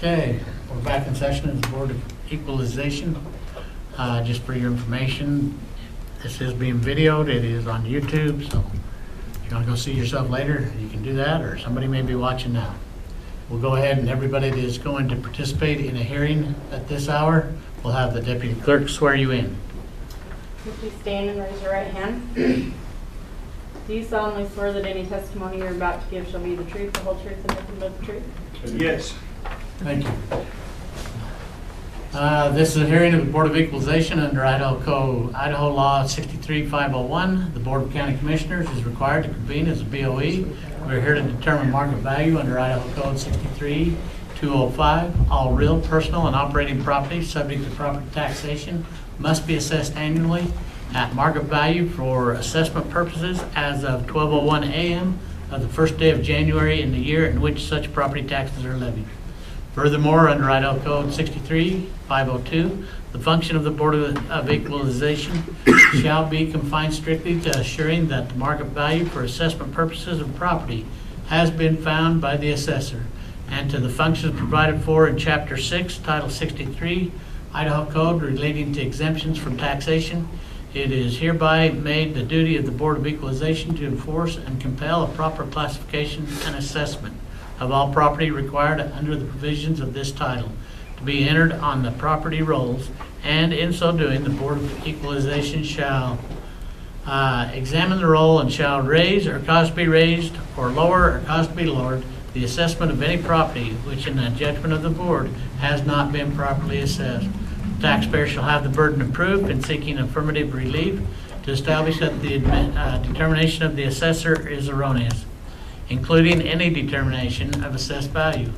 Okay, we're back in session as the Board of Equalization. Just for your information, this is being videoed. It is on YouTube, so if you want to go see yourself later, you can do that, or somebody may be watching now. We'll go ahead, and everybody that is going to participate in a hearing at this hour, we'll have the deputy clerk swear you in. Would you stand and raise your right hand? Do you solemnly swear that any testimony you're about to give shall be the truth, the whole truth, and nothing but the truth? Yes. Thank you. This is a hearing of the Board of Equalization under Idaho Law 63501. The Board of County Commissioners is required to convene as a BOE. We're here to determine market value under Idaho Code 63205. All real, personal, and operating property subject to property taxation must be assessed annually at market value for assessment purposes as of 12:01 a.m. of the first day of January in the year in which such property taxes are levied. Furthermore, under Idaho Code 63502, the function of the Board of Equalization shall be confined strictly to assuring that the market value for assessment purposes of property has been found by the assessor, and to the functions provided for in Chapter 6, Title 63, Idaho Code relating to exemptions from taxation. It is hereby made the duty of the Board of Equalization to enforce and compel a proper classification and assessment of all property required under the provisions of this title to be entered on the property rolls, and in so doing, the Board of Equalization shall examine the roll and shall raise or cause to be raised or lower or cause to be lowered the assessment of any property which in the judgment of the Board has not been properly assessed. The taxpayer shall have the burden of proof in seeking affirmative relief to establish that the determination of the assessor is erroneous, including any determination of assessed value.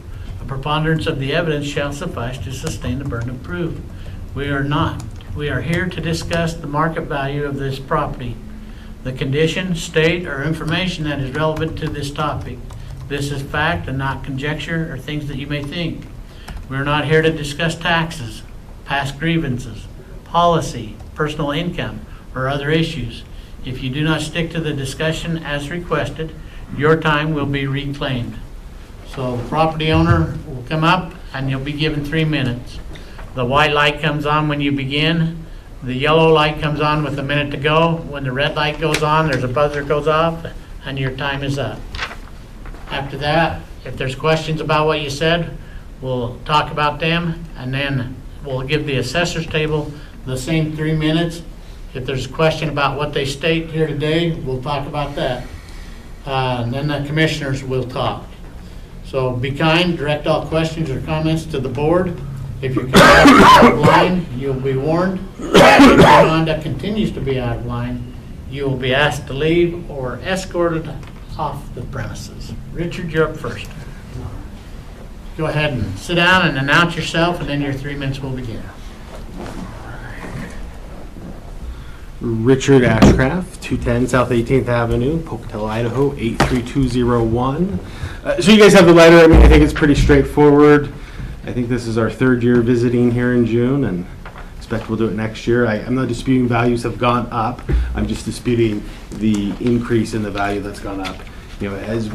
A preponderance of the evidence shall suffice to sustain the burden of proof. We are here to discuss the market value of this property, the condition, state, or information that is relevant to this topic. This is fact and not conjecture or things that you may think. We are not here to discuss taxes, past grievances, policy, personal income, or other issues. If you do not stick to the discussion as requested, your time will be reclaimed. So the property owner will come up and you'll be given 3 minutes. The white light comes on when you begin. The yellow light comes on with a minute to go. When the red light goes on, there's a buzzer goes off and your time is up. After that, if there's questions about what you said, we'll talk about them, and then we'll give the assessor's table the same 3 minutes. If there's a question about what they state here today, we'll talk about that. And then the commissioners will talk. So be kind, direct all questions or comments to the board. If your conduct is out of line, you'll be warned. If your conduct continues to be out of line, you will be asked to leave or escorted off the premises. Richard, you're up first. Go ahead and sit down and announce yourself, and then your 3 minutes will begin. Richard Ashcraft, 210 South 18th Avenue, Pocatello, Idaho, 83201. So you guys have the letter. I mean, I think it's pretty straightforward. I think this is our 3rd year visiting here in June, and expect we'll do it next year. I'm not disputing values have gone up. I'm just disputing the increase in the value that's gone up. You know, as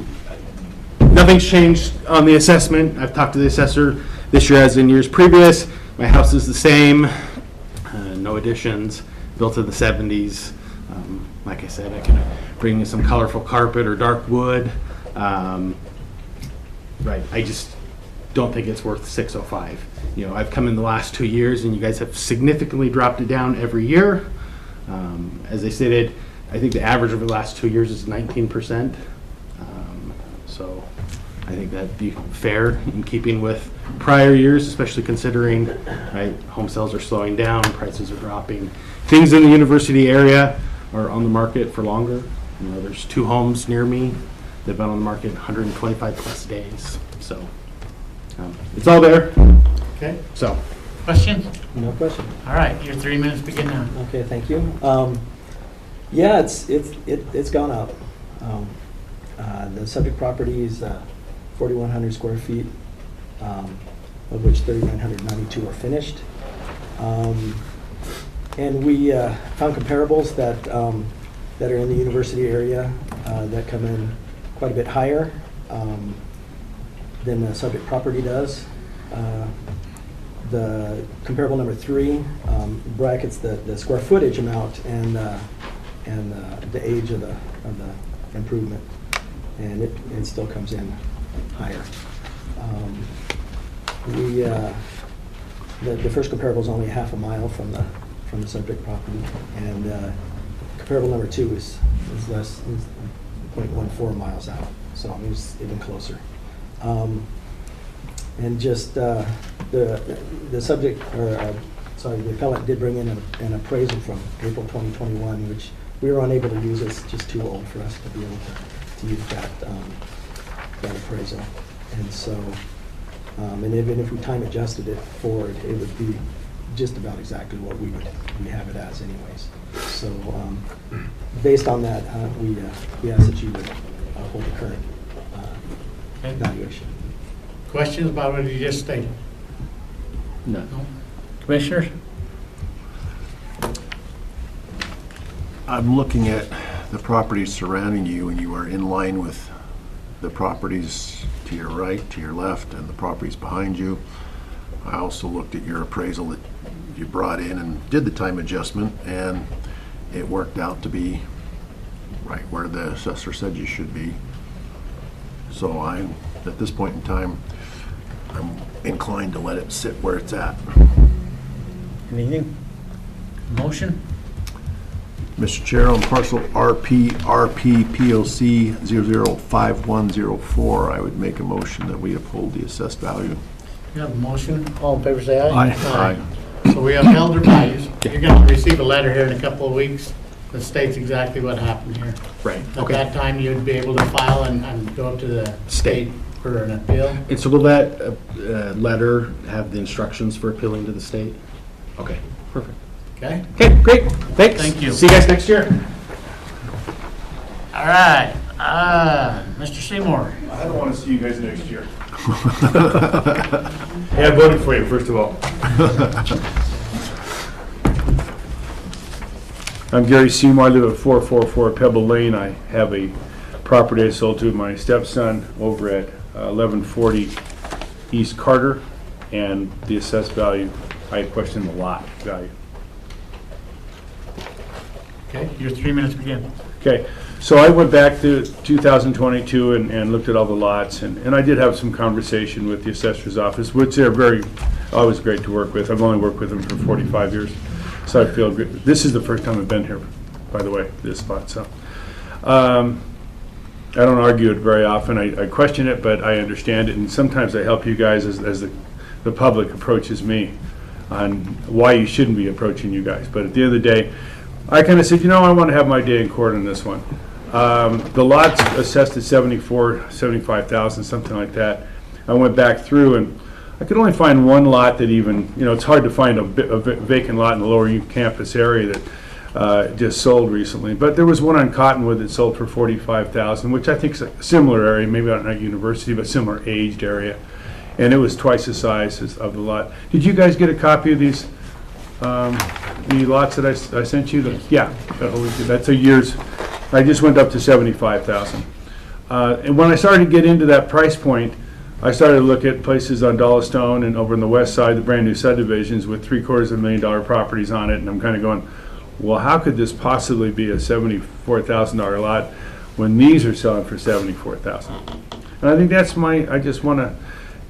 nothing's changed on the assessment. I've talked to the assessor this year as in years previous. My house is the same, no additions. Built in the 70s. Like I said, I can bring in some colorful carpet or dark wood. Right, I just don't think it's worth $605. You know, I've come in the last 2 years and you guys have significantly dropped it down every year. As I stated, I think the average over the last 2 years is 19%. So I think that'd be fair in keeping with prior years, especially considering, right, home sales are slowing down, prices are dropping. Things in the university area are on the market for longer. You know, there's 2 homes near me that have been on the market 125 plus days. So it's all there. Okay. So Questions? No question. All right, your 3 minutes begin now. Okay, thank you. Yeah, it's gone up. The subject property is 4,100 square feet, of which 3,992 are finished. And we found comparables that are in the university area that come in quite a bit higher than the subject property does. The comparable number 3 brackets the square footage amount and the age of the improvement, and it still comes in higher. The first comparable is only half a mile from the subject property, and comparable number 2 is less, is 0.14 miles out, so it's even closer. And just the subject, or sorry, the appellant did bring in an appraisal from April 2021, which we were unable to use. It's just too old for us to be able to use that appraisal. And so, and even if we time adjusted it forward, it would be just about exactly what we have it as anyways. So based on that, we ask that you would hold the current valuation. Questions about what you just stated? No. Commissioners? I'm looking at the properties surrounding you, and you are in line with the properties to your right, to your left, and the properties behind you. I also looked at your appraisal that you brought in and did the time adjustment, and it worked out to be right where the assessor said you should be. So I'm, at this point in time, I'm inclined to let it sit where it's at. Anything? Motion? Mr. Chair, on parcel RPPOC 005104, I would make a motion that we uphold the assessed value. You have a motion? All in favor, say aye. Aye. So we upheld their values. You're going to receive a letter here in a couple of weeks that states exactly what happened here. Right. At that time, you'd be able to file and go up to the state for an appeal. And so will that letter have the instructions for appealing to the state? Okay, perfect. Okay? Okay, great, thanks. Thank you. See you guys next year. All right. Mr. Seymour. I don't want to see you guys next year. Hey, I voted for you, first of all. I'm Gary Seymour. I live at 444 Pebble Lane. I have a property I sold to my stepson over at 1140 East Carter, and the assessed value, I questioned the lot value. Okay, your 3 minutes begin. Okay, so I went back to 2022 and looked at all the lots, and I did have some conversation with the assessor's office, which they're always great to work with. I've only worked with them for 45 years, so I feel good. This is the first time I've been here, by the way, this spot, so. I don't argue it very often. I question it, but I understand it, and sometimes I help you guys as the public approaches me on why you shouldn't be approaching you guys. But at the end of the day, I kind of said, I want to have my day in court on this one. The lot's assessed at 75,000, something like that. I went back through, and I could only find one lot that even, it's hard to find a vacant lot in the lower campus area that just sold recently. But there was one on Cottonwood that sold for 45,000, which I think is a similar area, maybe not a university, but similar aged area. And it was twice the size of the lot. Did you guys get a copy of these? The lots that I sent you? Yeah, that's a year's. I just went up to 75,000. And when I started to get into that price point, I started to look at places on Dollar Stone and over on the west side, the brand new subdivisions with $750,000 properties on it, and I'm kind of going, well, how could this possibly be a $74,000 lot when these are selling for $74,000? And I think that's I just want to,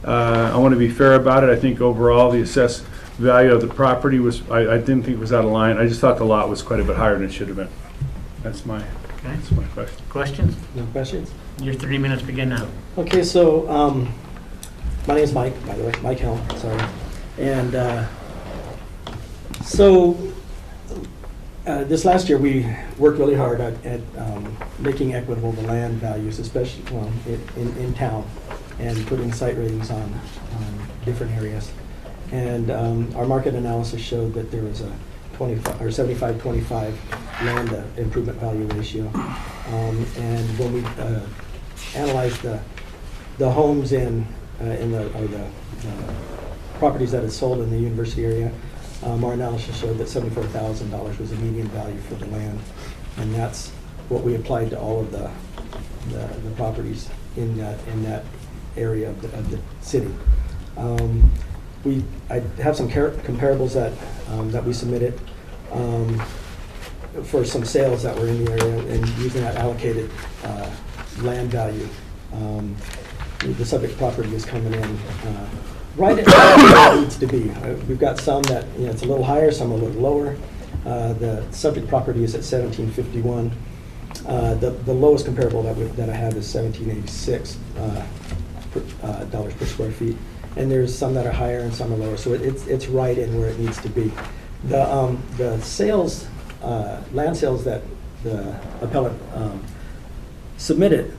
I want to be fair about it. I think overall the assessed value of the property was, I didn't think it was out of line. I just thought the lot was quite a bit higher than it should have been. That's my question. Questions? No questions? Your 3 minutes begin now. Okay, so my name is Mike, by the way, Mike Helm, sorry. And this last year, we worked really hard at making equitable the land values, especially in town, and putting site ratings on different areas. And our market analysis showed that there was a 75-25 land improvement value ratio. And when we analyzed the homes the properties that had sold in the university area, our analysis showed that $74,000 was the median value for the land, and that's what we applied to all of the properties in that area of the city. I have some comparables that we submitted for some sales that were in the area, and using that allocated land value. The subject property is coming in right at where it needs to be. We've got some that, it's a little higher, some a little lower. The subject property is at 1751. The lowest comparable that I have is 1786 dollars per square feet. And there's some that are higher and some are lower, so it's right in where it needs to be. The sales, land sales that the appellant submitted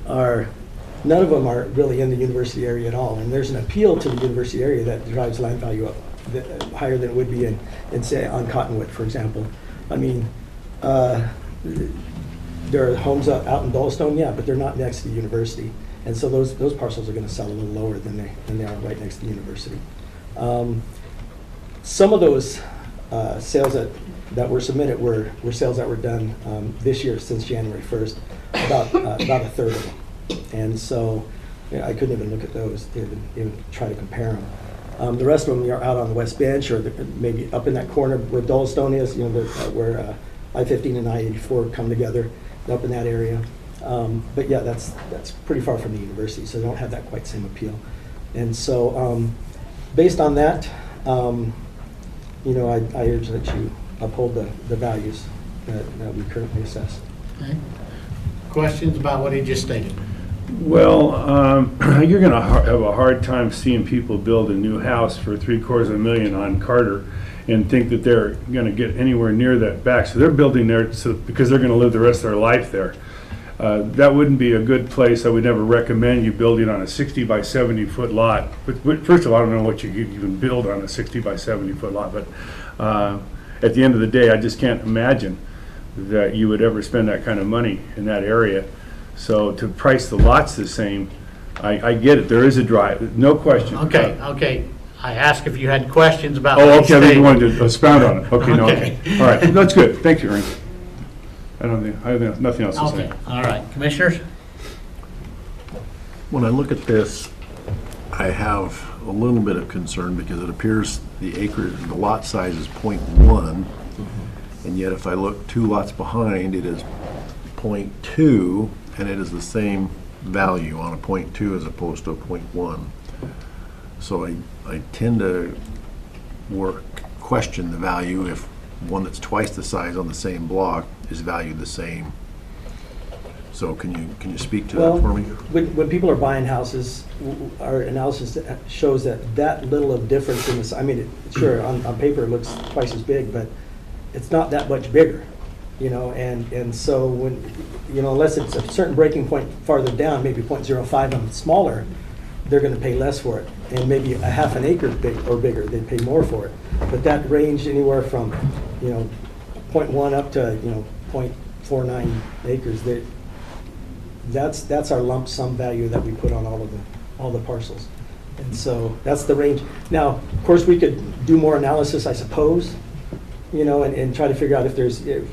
none of them are really in the university area at all. And there's an appeal to the university area that drives land value up higher than it would be in say, on Cottonwood, for example. I mean, there are homes out in Dollstone, yeah, but they're not next to the university. And so those parcels are going to sell a little lower than they are right next to the university. Some of those sales that were submitted were sales that were done this year since January 1st, about a third of them. And so I couldn't even look at those to even try to compare them. The rest of them are out on the West Bench, or maybe up in that corner where Dollstone is, where I-15 and I-84 come together, up in that area. But yeah, that's pretty far from the university, so they don't have that quite same appeal. And so based on that, I urge that you uphold the values that we currently assess. Okay. Questions about what he just stated? Well, you're going to have a hard time seeing people build a new house for $750,000 on Carter and think that they're going to get anywhere near that back. So they're building there because they're going to live the rest of their life there. That wouldn't be a good place. I would never recommend you building on a 60 by 70 foot lot. But first of all, I don't know what you can build on a 60 by 70 foot lot. But at the end of the day, I just can't imagine that you would ever spend that kind of money in that area. So to price the lots the same, I get it. There is a drive, no question. Okay. I asked if you had questions about Oh, what he okay, I think stated. you wanted to expound on it. Okay, no, Okay. okay. All right, that's good. Thank you, Ernie. I have nothing else to say. Okay, all right. Commissioners? When I look at this, I have a little bit of concern because it appears the lot size is 0.1, and yet if I look 2 lots behind, it is 0.2, and it is the same value on a 0.2 as opposed to a 0.1. So I tend to question the value if one that's twice the size on the same block is valued the same. So can you speak to that for me? When people are buying houses, our analysis shows that little of difference in this. I mean, sure, on paper it looks twice as big, but it's not that much bigger, and so when, unless it's a certain breaking point farther down, maybe 0.05 and smaller, they're going to pay less for it. And maybe a half an acre or bigger, they pay more for it. But that range anywhere from, 0.1 up to, 0.49 acres, that's our lump sum value that we put on all the parcels. And so that's the range. Now, of course, we could do more analysis, I suppose, and try to figure out if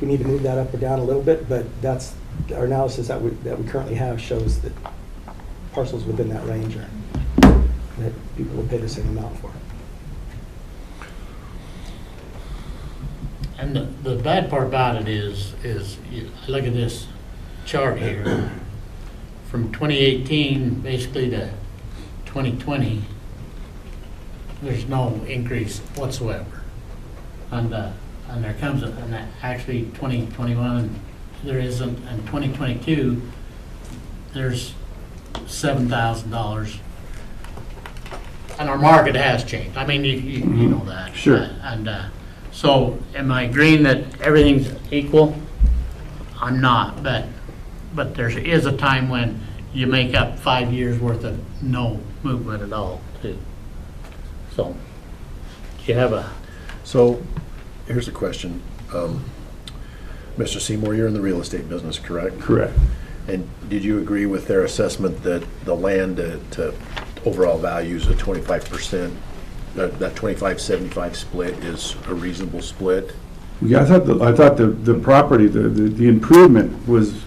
we need to move that up or down a little bit, but that's our analysis that we currently have shows that parcels within that range are that people will pay the same amount for. And the bad part about it is look at this chart here. From 2018 basically to 2020, there's no increase whatsoever. And there comes, actually 2021, there isn't, and 2022, there's $7,000. And our market has changed. I mean, you know that. Sure. So am I agreeing that everything's equal? I'm not, but there is a time when you make up 5 years worth of no movement at all, too. So, do you have a... So here's a question. Mr. Seymour, you're in the real estate business, correct? Correct. And did you agree with their assessment that the land to overall values of 25%, that 25-75 split is a reasonable split? Yeah, I thought the property, the improvement was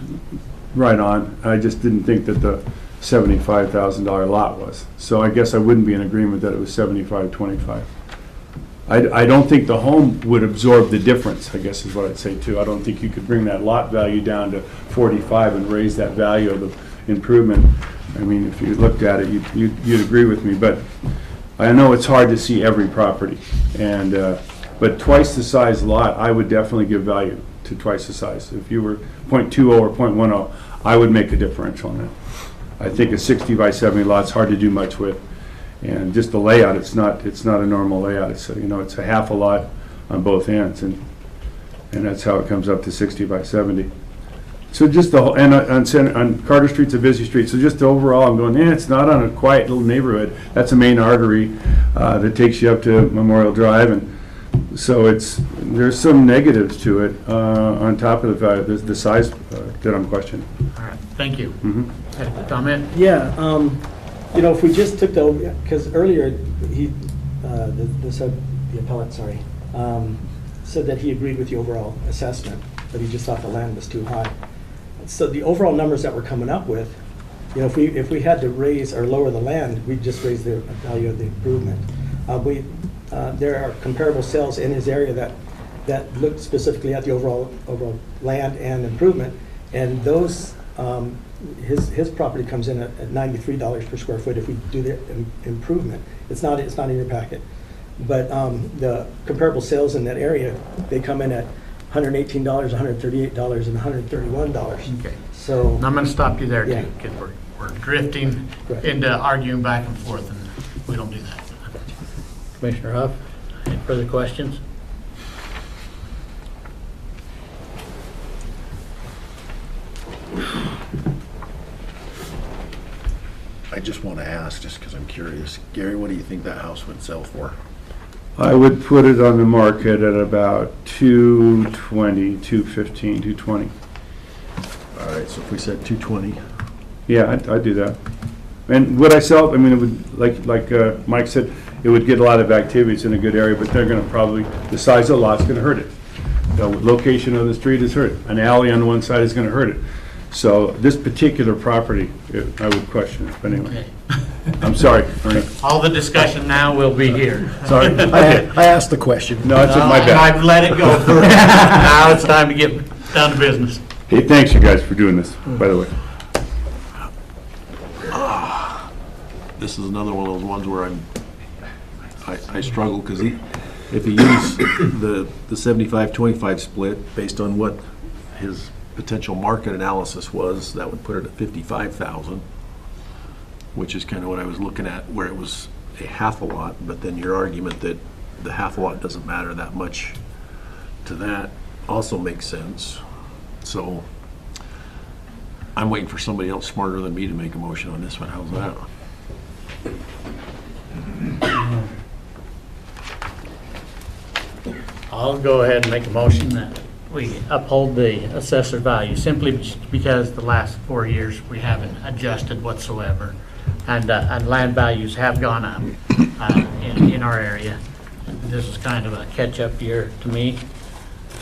right on. I just didn't think that $75,000 lot was. So I guess I wouldn't be in agreement that it was 75-25. I don't think the home would absorb the difference, I guess is what I'd say too. I don't think you could bring that lot value down to 45 and raise that value of the improvement. I mean, if you looked at it, you'd agree with me, but I know it's hard to see every property. And, but twice the size lot, I would definitely give value to twice the size. If you were .20 or .10, I would make a differential on that. I think a 60 by 70 lot's hard to do much with. And just the layout, it's not a normal layout. It's it's a half a lot on both ends, and that's how it comes up to 60 by 70. So just the whole, and on Carter Street's a busy street. So just overall, I'm going, it's not on a quiet little neighborhood. That's a main artery that takes you up to Memorial Drive, and so there's some negatives to it on top of the size that I'm questioning. All right, thank you. Mm-hmm. Had a comment? Yeah, if we just took because earlier the appellant, said that he agreed with the overall assessment, but he just thought the land was too high. So the overall numbers that we're coming up with, if we had to raise or lower the land, we'd just raise the value of the improvement. There are comparable sales in his area that look specifically at the overall land and improvement, and those his property comes in at $93 per square foot if we do the improvement. It's not in your packet, but the comparable sales in that area, they come in at $118, $138, and $131. Okay. So And I'm going to stop you there Yeah. too, because we're drifting Correct. into arguing back and forth, and we don't do that. Commissioner Huff, any further questions? I just want to ask, just because I'm curious, Gary, what do you think that house would sell for? I would put it on the market at about 220, 215, 220. All right, so if we said 220, Yeah, I'd do that. And would I sell, I mean, it would, like Mike said, it would get a lot of activity, it's in a good area, but they're gonna probably, the size of the lot's gonna hurt it. The location of the street is hurt it. An alley on one side is gonna hurt it. So this particular property, I would question it, but anyway. Okay. I'm sorry, Ernie. All the discussion now will be here. Sorry. I asked the question. No, it's my And bad. I've let it go for, now it's time to get down to business. Hey, thanks you guys for doing this, by the way. This is another one of those ones where I struggle, because if he used the 75-25 split based on what his potential market analysis was, that would put it at 55,000, which is kind of what I was looking at, where it was a half a lot, but then your argument that the half a lot doesn't matter that much to that also makes sense. So I'm waiting for somebody else smarter than me to make a motion on this one. How's that? I'll go ahead and make a motion that we uphold the assessor value, simply because the last 4 years we haven't adjusted whatsoever. And land values have gone up in our area. This is kind of a catch-up year to me,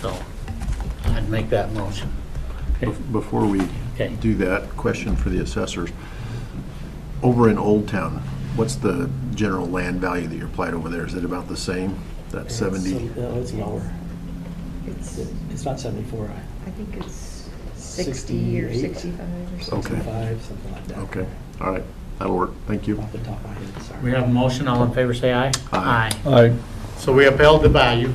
so I'd make that motion. Before we Okay. do that, question for the assessors. Over in Old Town, what's the general land value that you applied over there? Is it about the same? That 70? It's lower. It's, It's not 74, I think it's 60 or 68. 65 or something. Okay. 65, something like that. Okay, all right, that'll work. Thank you. Off the top of my head, sorry. We have a motion, all in favor say aye. Aye. Aye. So we upheld the value.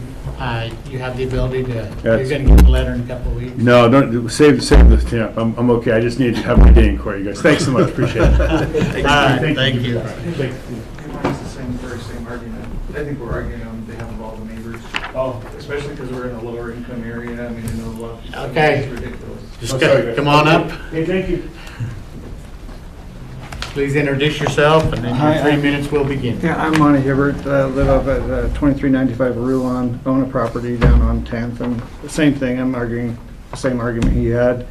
You have the ability to, you're Yes. gonna get the letter in a couple of weeks. No, don't, save this, yeah, I'm okay, I just need to have my day in court, you guys. Thanks so much, appreciate it. All right, thank you. It's the very same argument. I think we're arguing on behalf of all the neighbors. Oh. Especially because we're in a lower income area. I mean, I know a lot of people. Okay. It's ridiculous. Just come on up. Hey, thank you. Please introduce yourself, and then Hi, your 3 I'm- minutes will begin. Yeah, I'm Monty Hibbert, live up at 2395 Rulon, own a property down on 10th, and the same thing, I'm arguing the same argument he had.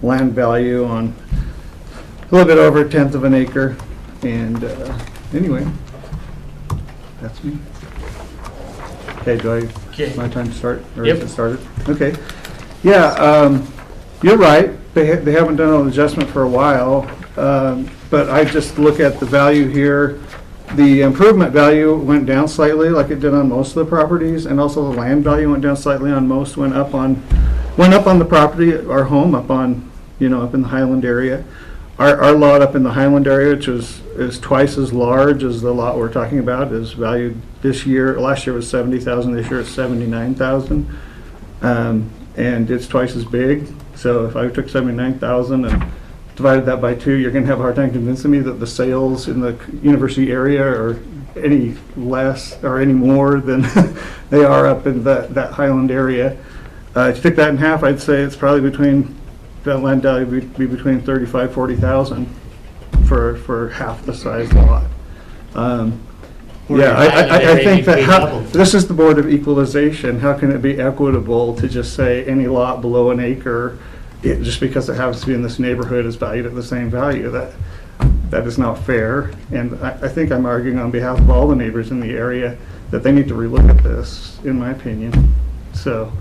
Land value on a little bit over a tenth of an acre, and anyway, that's me. Okay, Okay. my time to start, or Yep. is it started? Okay. Yeah, you're right, they haven't done an adjustment for a while. but I just look at the value here. The improvement value went down slightly, like it did on most of the properties, and also the land value went down slightly on most, went up on the property, our home, up on, up in the Highland area. Our lot up in the Highland area, which is twice as large as the lot we're talking about, is valued this year. Last year was 70,000. This year it's 79,000, and it's twice as big. So if I took 79,000 and divided that by 2, you're going to have a hard time convincing me that the sales in the university area are any less or any more than they are up in that Highland area. If you took that in half, I'd say it's probably that land value would be between 35,000, 40,000 for half the size lot. Yeah, I think that this is the Board of Equalization. How can it be equitable to just say any lot below an acre, just because it happens to be in this neighborhood, is valued at the same value? That is not fair. And I think I'm arguing on behalf of all the neighbors in the area that they need to relook at this, in my opinion. So,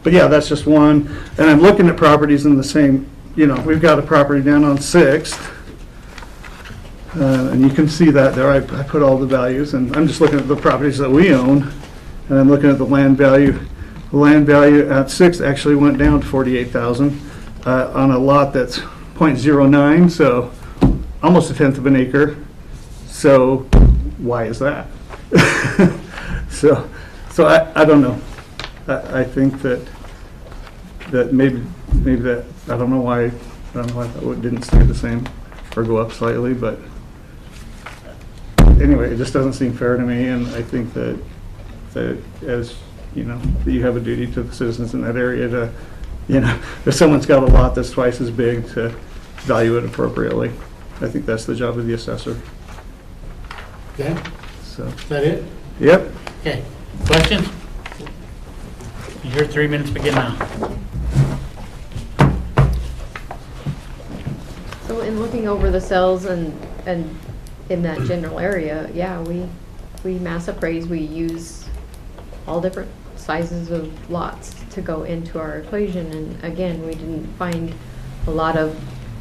but yeah, that's just one. And I'm looking at properties in the same, we've got a property down on 6th. And you can see that there. I put all the values, and I'm just looking at the properties that we own, and I'm looking at the land value. The land value at 6th actually went down to 48,000 on a lot that's 0.09, so almost a tenth of an acre. So why is that? So I don't know. I think that maybe that, I don't know why that didn't stay the same or go up slightly, but anyway, it just doesn't seem fair to me, and I think that as that you have a duty to the citizens in that area to, if someone's got a lot that's twice as big, to value it appropriately. I think that's the job of the assessor. Okay, So, is that it? yep. Okay, questions? Your 3 minutes begin now. So in looking over the cells and in that general area, yeah, we mass appraise, we use all different sizes of lots to go into our equation. And again, we didn't find a lot of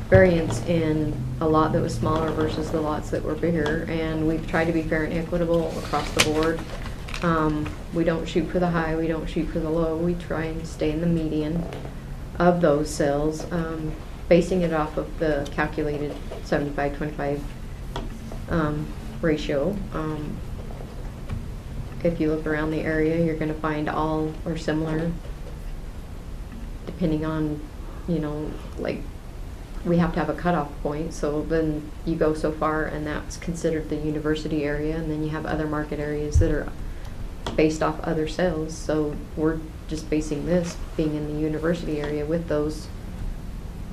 variance in a lot that was smaller versus the lots that were bigger. And we've tried to be fair and equitable across the board. We don't shoot for the high, we don't shoot for the low. We try and stay in the median of those cells, basing it off of the calculated 75-25 ratio. If you look around the area, you're going to find all are similar, depending on, like, we have to have a cutoff point, so then you go so far and that's considered the university area, and then you have other market areas that are based off other sales. So we're just basing this being in the university area with those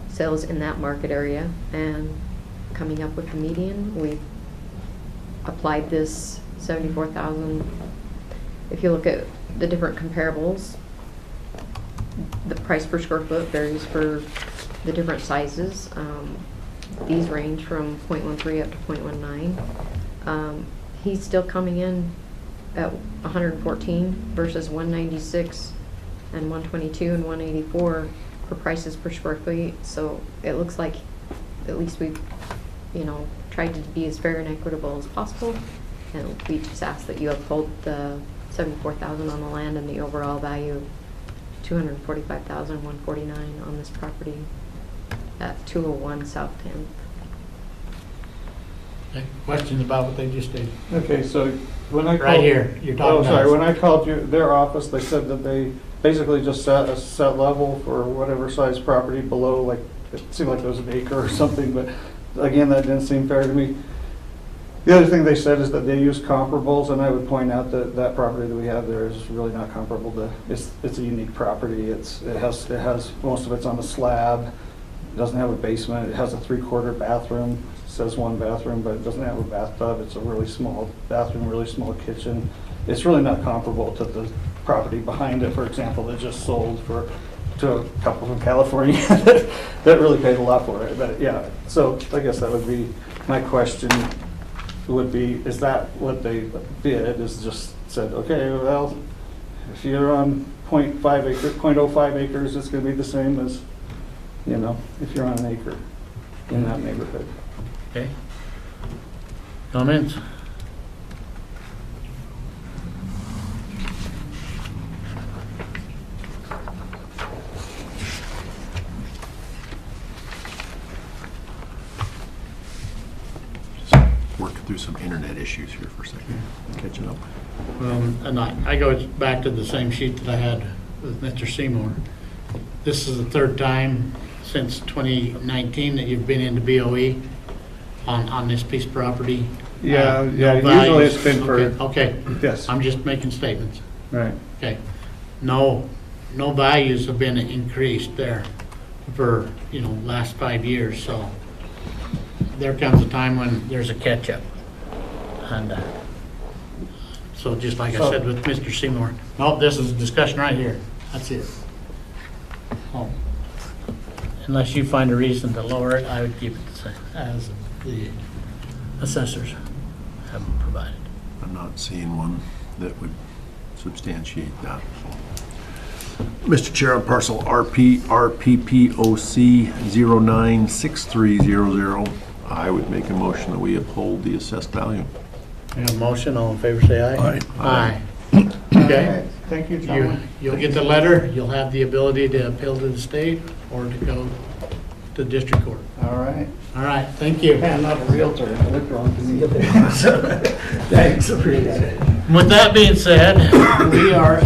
sales in that market area and coming up with the median. We've applied this 74,000. If you look at the different comparables, the price per square foot varies for the different sizes. These range from 0.13 up to 0.19. He's still coming in at 114 versus 196 and 122 and 184 for prices per square feet. So it looks like at least we've, tried to be as fair and equitable as possible. And we just ask that you uphold the 74,000 on the land and the overall value of 245,149 on this property at 201 South 10th. Okay, questions about what they just did? Okay, so when I called... Right here, you're talking about. Oh, sorry, when I called their office, they said that they basically just set a set level for whatever size property below, like, it seemed like it was an acre or something, but again, that didn't seem fair to me. The other thing they said is that they use comparables, and I would point out that that property that we have there is really not comparable to, it's a unique property. It has, most of it's on a slab. It doesn't have a basement. It has a 3/4 bathroom. It says 1 bathroom, but it doesn't have a bathtub. It's a really small bathroom, really small kitchen. It's really not comparable to the property behind it, for example, that just sold to a couple from California that really paid a lot for it. But yeah, so I guess that would be my question. Would be, is that what they did, is just said, okay, well, if you're on 0.05 acres, it's going to be the same as, if you're on an acre in that neighborhood. Okay. Comments? Working through some internet issues here for a second, catching up. And I go back to the same sheet that I had with Mr. Seymour. This is the third time since 2019 that you've been into BOE on this piece of property. Yeah, No yeah, usually it's values. been for, Okay, yes, I'm just making statements. right. Okay. No values have been increased there for, last 5 years, so there comes a time when there's a catch-up. And so just like I said with Mr. Seymour, nope, this is a discussion right here. That's it. Oh. Unless you find a reason to lower it, I would keep it the same as the assessors have provided. I'm not seeing one that would substantiate that. Mr. Chair, on parcel RPPOC 096300, I would make a motion that we uphold the assessed value. We have a motion, all in favor say aye. Aye. Okay. Thank you, gentlemen. You'll get the letter, you'll have the ability to appeal to the state or to go to district court. All right. All right, thank you. I'm not a realtor, I look wrong to me. Thanks, appreciate it. With that being said, we are